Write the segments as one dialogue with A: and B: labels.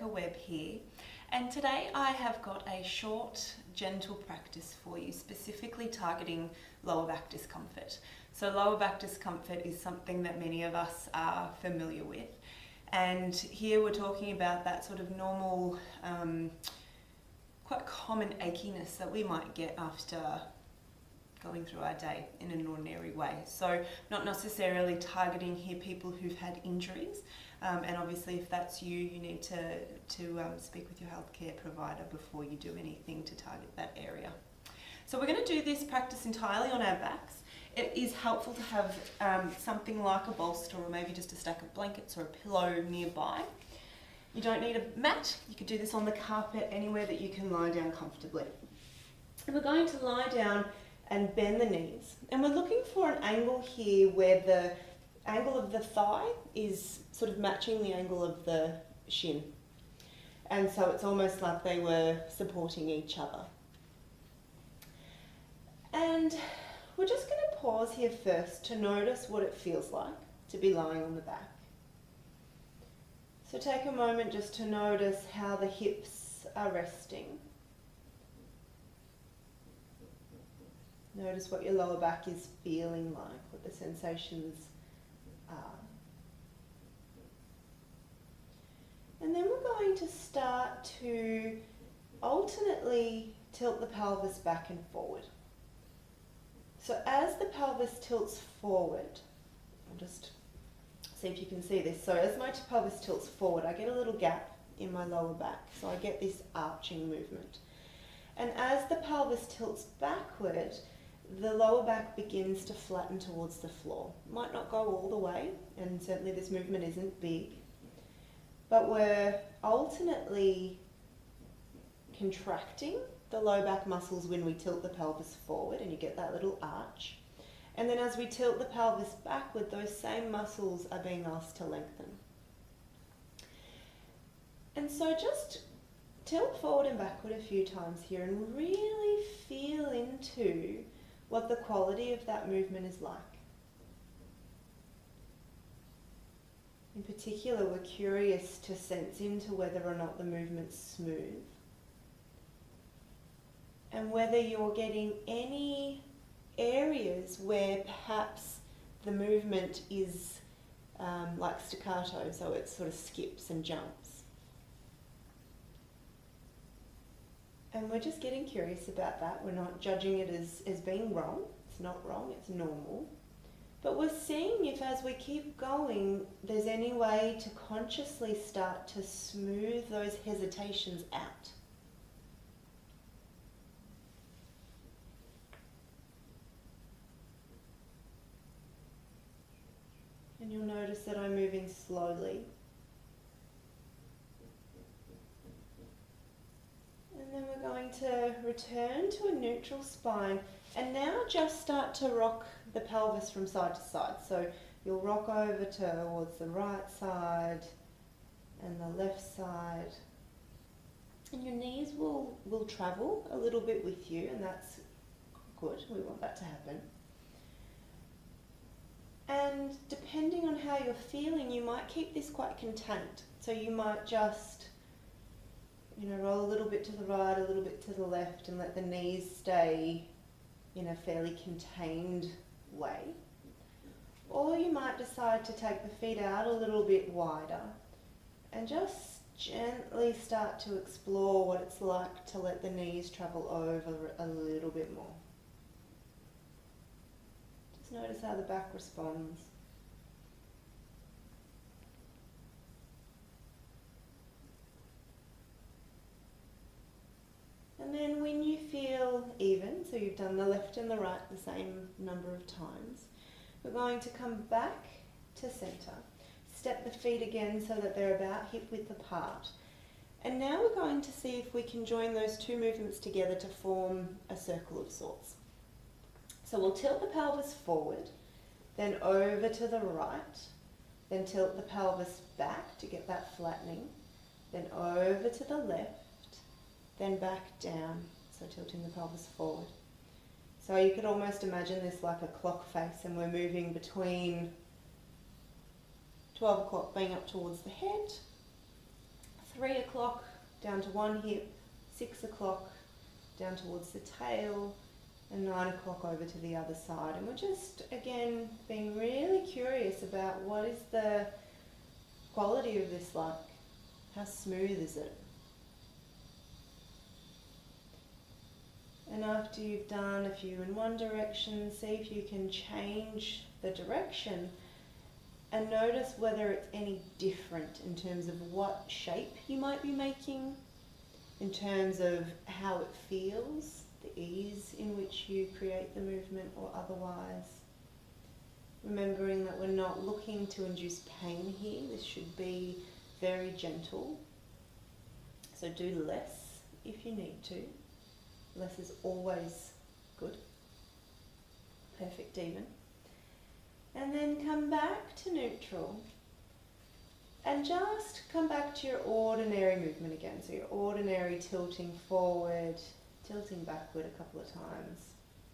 A: worker web here, and today I have got a short, gentle practice for you, specifically targeting lower back discomfort. So lower back discomfort is something that many of us are familiar with, and here we're talking about that sort of normal, quite common achiness that we might get after going through our day in an ordinary way. So not necessarily targeting here people who've had injuries, and obviously if that's you, you need to speak with your healthcare provider before you do anything to target that area. So we're going to do this practice entirely on our backs. It is helpful to have something like a bolster or maybe just a stack of blankets or a pillow nearby. You don't need a mat. You could do this on the carpet, anywhere that you can lie down comfortably. And we're going to lie down and bend the knees. And we're looking for an angle here where the angle of the thigh is sort of matching the angle of the shin. And so it's almost like they were supporting each other. And we're just going to pause here first to notice what it feels like to be lying on the back. So take a moment just to notice how the hips are resting. Notice what your lower back is feeling like, what the sensations are. And then we're going to start to alternately tilt the pelvis back and forward. So as the pelvis tilts forward, I'll just see if you can see this. So as my pelvis tilts forward, I get a little gap in my lower back. So I get this arching movement. And as the pelvis tilts backward, the lower back begins to flatten towards the floor. Might not go all the way, and certainly this movement isn't big, but we're alternately contracting the low back muscles when we tilt the pelvis forward, and you get that little arch. And then as we tilt the pelvis backward, those same muscles are being asked to lengthen. And so just tilt forward and backward a few times here and really feel into what the quality of that movement is like. In particular, we're curious to sense into whether or not the movement's smooth, and whether you're getting any areas where perhaps the movement is like staccato, so it sort of skips and jumps. And we're just getting curious about that. We're not judging it as being wrong. It's not wrong, it's normal. But we're seeing if as we keep going, there's any way to consciously start to smooth those hesitations out. And you'll notice that I'm moving slowly. And then we're going to return to a neutral spine, and now just start to rock the pelvis from side to side. So you'll rock over towards the right side and the left side. And your knees will travel a little bit with you, and that's good. We want that to happen. And depending on how you're feeling, you might keep this quite contained. So you might just, roll a little bit to the right, a little bit to the left, and let the knees stay in a fairly contained way. Or you might decide to take the feet out a little bit wider and just gently start to explore what it's like to let the knees travel over a little bit more. Just notice how the back responds. And then when you feel even, so you've done the left and the right the same number of times, we're going to come back to center. Step the feet again so that they're about hip width apart. And now we're going to see if we can join those two movements together to form a circle of sorts. So we'll tilt the pelvis forward, then over to the right, then tilt the pelvis back to get that flattening, then over to the left, then back down, so tilting the pelvis forward. So you could almost imagine this like a clock face, and we're moving between 12 o'clock being up towards the head, 3 o'clock down to one hip, 6 o'clock down towards the tail, and 9 o'clock over to the other side. And we're just, again, being really curious about what is the quality of this like? How smooth is it? And after you've done a few in one direction, see if you can change the direction and notice whether it's any different in terms of what shape you might be making, in terms of how it feels, the ease in which you create the movement or otherwise. Remembering that we're not looking to induce pain here. This should be very gentle. So do less if you need to. Less is always good. Perfect even. And then come back to neutral. And just come back to your ordinary movement again. So your ordinary tilting forward, tilting backward a couple of times.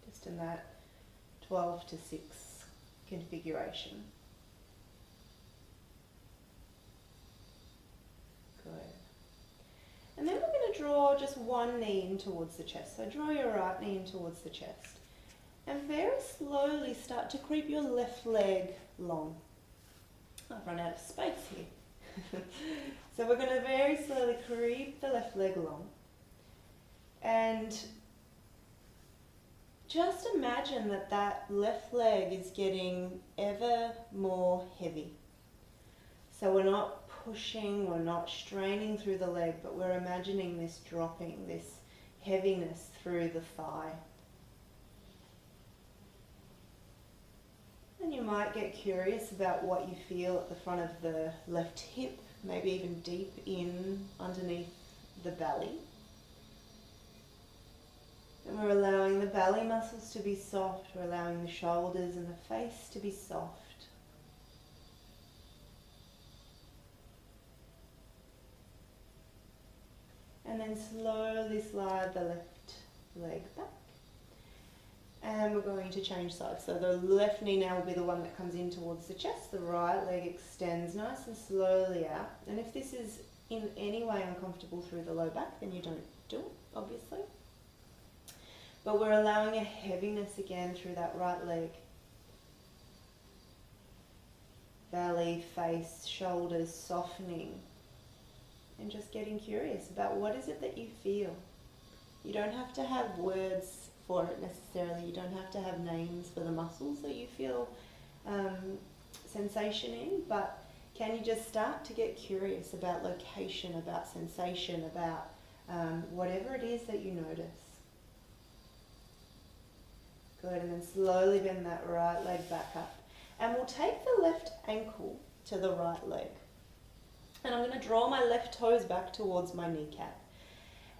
A: Just in that 12 to 6 configuration. Good. And then we're going to draw just one knee in towards the chest. So draw your right knee in towards the chest. And very slowly start to creep your left leg long. I've run out of space here. So we're going to very slowly creep the left leg long. And just imagine that that left leg is getting ever more heavy. So we're not pushing, we're not straining through the leg, but we're imagining this dropping, this heaviness through the thigh. And you might get curious about what you feel at the front of the left hip, maybe even deep in underneath the belly. And we're allowing the belly muscles to be soft, we're allowing the shoulders and the face to be soft. And then slowly slide the left leg back. And we're going to change sides. So the left knee now will be the one that comes in towards the chest. The right leg extends nice and slowly out. And if this is in any way uncomfortable through the low back, then you don't do it, obviously. But we're allowing a heaviness again through that right leg. Belly, face, shoulders softening. And just getting curious about what is it that you feel. You don't have to have words for it necessarily. You don't have to have names for the muscles that you feel sensation in, but can you just start to get curious about location, about sensation, about whatever it is that you notice. Good, and then slowly bend that right leg back up. And we'll take the left ankle to the right leg. And I'm going to draw my left toes back towards my kneecap.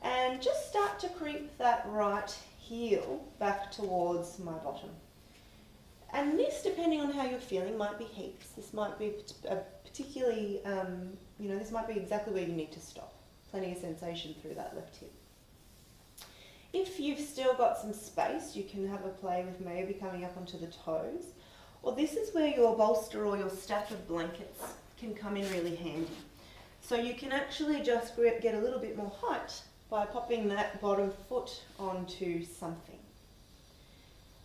A: And just start to creep that right heel back towards my bottom. And this, depending on how you're feeling, might be heaps. This might be a particularly, this might be exactly where you need to stop. Plenty of sensation through that left hip. If you've still got some space, you can have a play with maybe coming up onto the toes. Or this is where your bolster or your stack of blankets can come in really handy. So you can actually just get a little bit more height by popping that bottom foot onto something.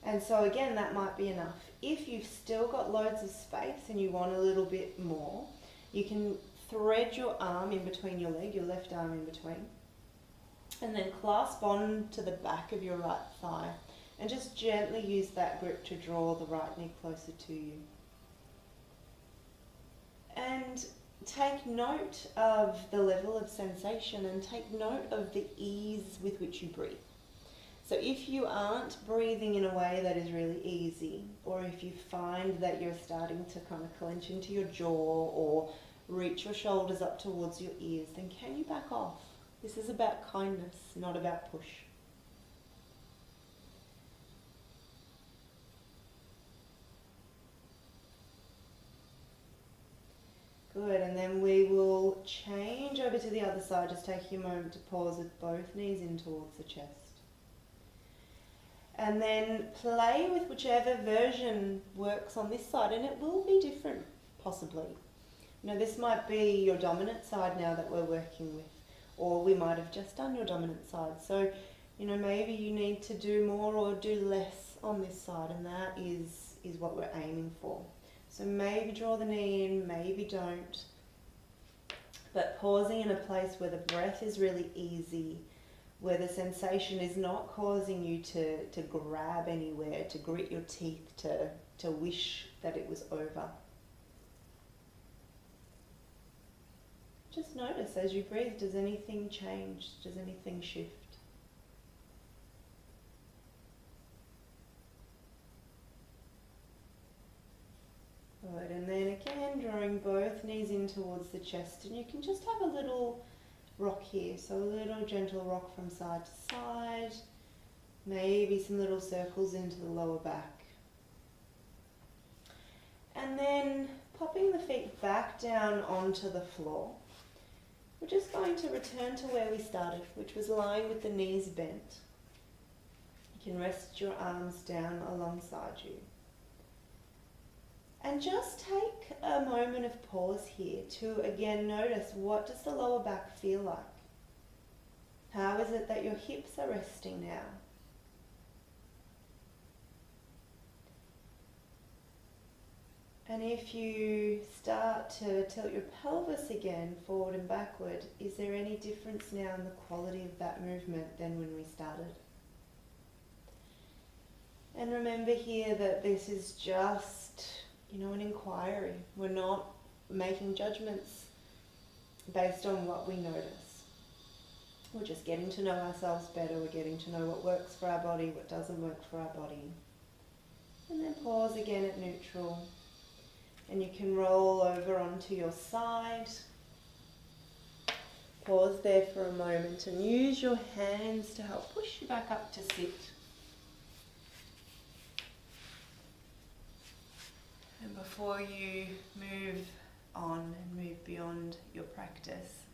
A: And so again, that might be enough. If you've still got loads of space and you want a little bit more, you can thread your arm in between your leg, your left arm in between, and then clasp on to the back of your right thigh and just gently use that grip to draw the right knee closer to you. And take note of the level of sensation and take note of the ease with which you breathe. So if you aren't breathing in a way that is really easy, or if you find that you're starting to kind of clench into your jaw or reach your shoulders up towards your ears, then can you back off? This is about kindness, not about push. Good, and then we will change over to the other side. Just taking a moment to pause with both knees in towards the chest. And then play with whichever version works on this side, and it will be different, possibly. You know, this might be your dominant side now that we're working with, or we might have just done your dominant side. So, you know, maybe you need to do more or do less on this side, and that is what we're aiming for. So maybe draw the knee in, maybe don't. But pausing in a place where the breath is really easy, where the sensation is not causing you to grab anywhere, to grit your teeth, to wish that it was over. Just notice as you breathe, does anything change? Does anything shift? Good, and then again, drawing both knees in towards the chest, and you can just have a little rock here. So a little gentle rock from side to side, maybe some little circles into the lower back. And then popping the feet back down onto the floor. We're just going to return to where we started, which was lying with the knees bent. You can rest your arms down alongside you. And just take a moment of pause here to again notice, what does the lower back feel like? How is it that your hips are resting now? And if you start to tilt your pelvis again forward and backward, is there any difference now in the quality of that movement than when we started? And remember here that this is just, you know, an inquiry. We're not making judgments based on what we notice. We're just getting to know ourselves better. We're getting to know what works for our body, what doesn't work for our body. And then pause again at neutral. And you can roll over onto your side. Pause there for a moment and use your hands to help push you back up to sit. And before you move on and move beyond your practice,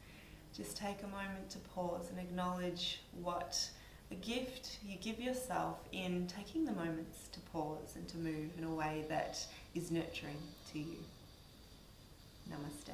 A: just take a moment to pause and acknowledge what a gift you give yourself in taking the moments to pause and to move in a way that is nurturing to you. Namaste.